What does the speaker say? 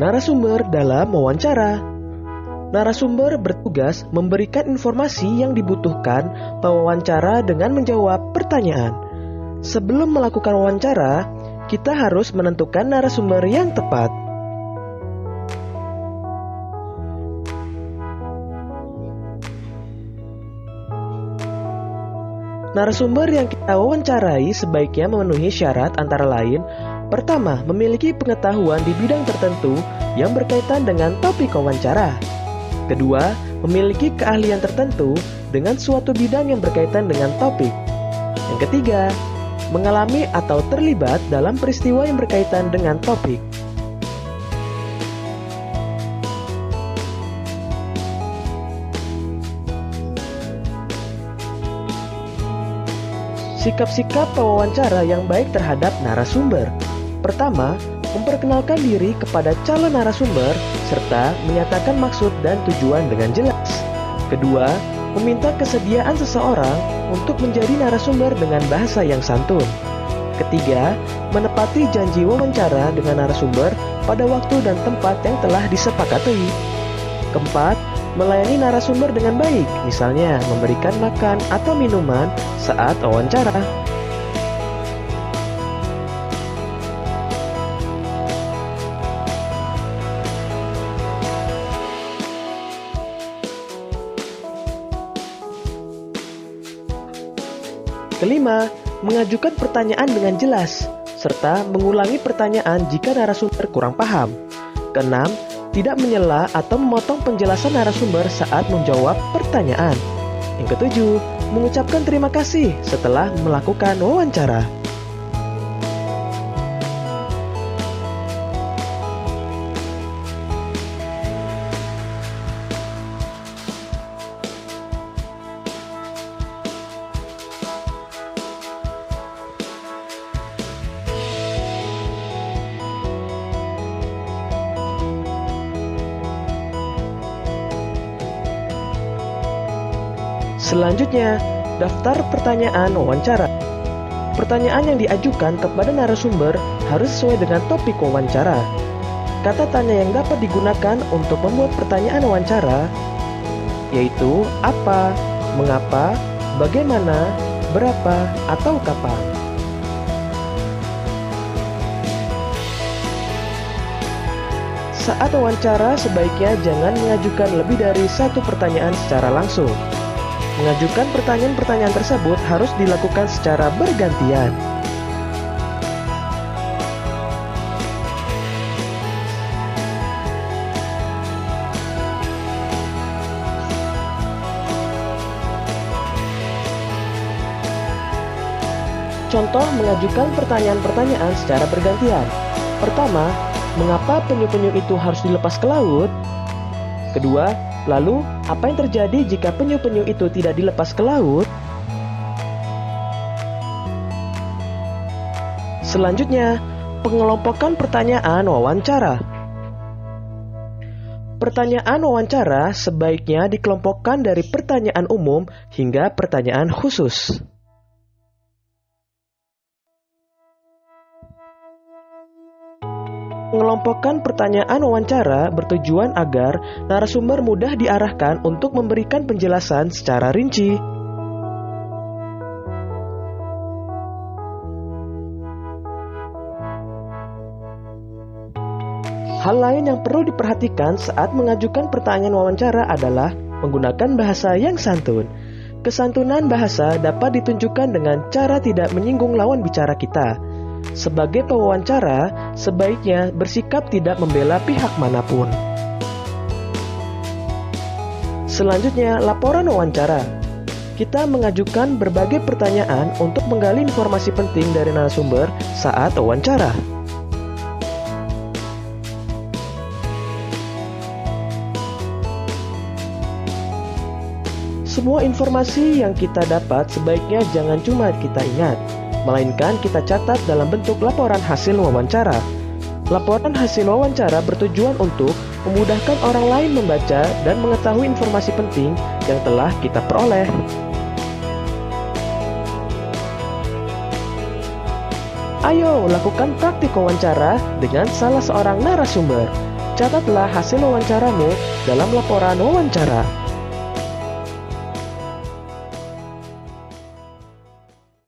Narasumber dalam wawancara. Narasumber bertugas memberikan informasi yang dibutuhkan pewawancara dengan menjawab pertanyaan. Sebelum melakukan wawancara, kita harus menentukan narasumber yang tepat. Narasumber yang kita wawancarai sebaiknya memenuhi syarat antara lain: pertama, memiliki pengetahuan di bidang tertentu yang berkaitan dengan topik wawancara. Kedua, memiliki keahlian tertentu dengan suatu bidang yang berkaitan dengan topik. Yang ketiga, mengalami atau terlibat dalam peristiwa yang berkaitan dengan topik. Sikap-sikap pewawancara yang baik terhadap narasumber. Pertama, memperkenalkan diri kepada calon narasumber serta menyatakan maksud dan tujuan dengan jelas. Kedua, meminta kesediaan seseorang untuk menjadi narasumber dengan bahasa yang santun. Ketiga, menepati janji wawancara dengan narasumber pada waktu dan tempat yang telah disepakati. Keempat, melayani narasumber dengan baik, misalnya memberikan makan atau minuman saat wawancara. Kelima, mengajukan pertanyaan dengan jelas, serta mengulangi pertanyaan jika narasumber kurang paham. Keenam, tidak menyela atau memotong penjelasan narasumber saat menjawab pertanyaan. Yang ketujuh, mengucapkan terima kasih setelah melakukan wawancara. Selanjutnya, daftar pertanyaan wawancara. Pertanyaan yang diajukan kepada narasumber harus sesuai dengan topik wawancara. Kata tanya yang dapat digunakan untuk membuat pertanyaan wawancara yaitu apa, mengapa, bagaimana, berapa, atau kapan. Saat wawancara, sebaiknya jangan mengajukan lebih dari satu pertanyaan secara langsung. Mengajukan pertanyaan-pertanyaan tersebut harus dilakukan secara bergantian. Contoh mengajukan pertanyaan-pertanyaan secara bergantian. Pertama, mengapa penyu-penyu itu harus dilepas ke laut? Kedua, lalu, apa yang terjadi jika penyu-penyu itu tidak dilepas ke laut? Selanjutnya, pengelompokan pertanyaan wawancara. Pertanyaan wawancara sebaiknya dikelompokkan dari pertanyaan umum hingga pertanyaan khusus. Mengelompokkan pertanyaan wawancara bertujuan agar narasumber mudah diarahkan untuk memberikan penjelasan secara rinci. Hal lain yang perlu diperhatikan saat mengajukan pertanyaan wawancara adalah menggunakan bahasa yang santun. Kesantunan bahasa dapat ditunjukkan dengan cara tidak menyinggung lawan bicara kita. Sebagai pewawancara, sebaiknya bersikap tidak membela pihak manapun. Selanjutnya, laporan wawancara. Kita mengajukan berbagai pertanyaan untuk menggali informasi penting dari narasumber saat wawancara. Semua informasi yang kita dapat sebaiknya jangan cuma kita ingat, melainkan kita catat dalam bentuk laporan hasil wawancara. Laporan hasil wawancara bertujuan untuk memudahkan orang lain membaca dan mengetahui informasi penting yang telah kita peroleh. Ayo lakukan praktik wawancara dengan salah seorang narasumber. Catatlah hasil wawancaramu dalam laporan wawancara.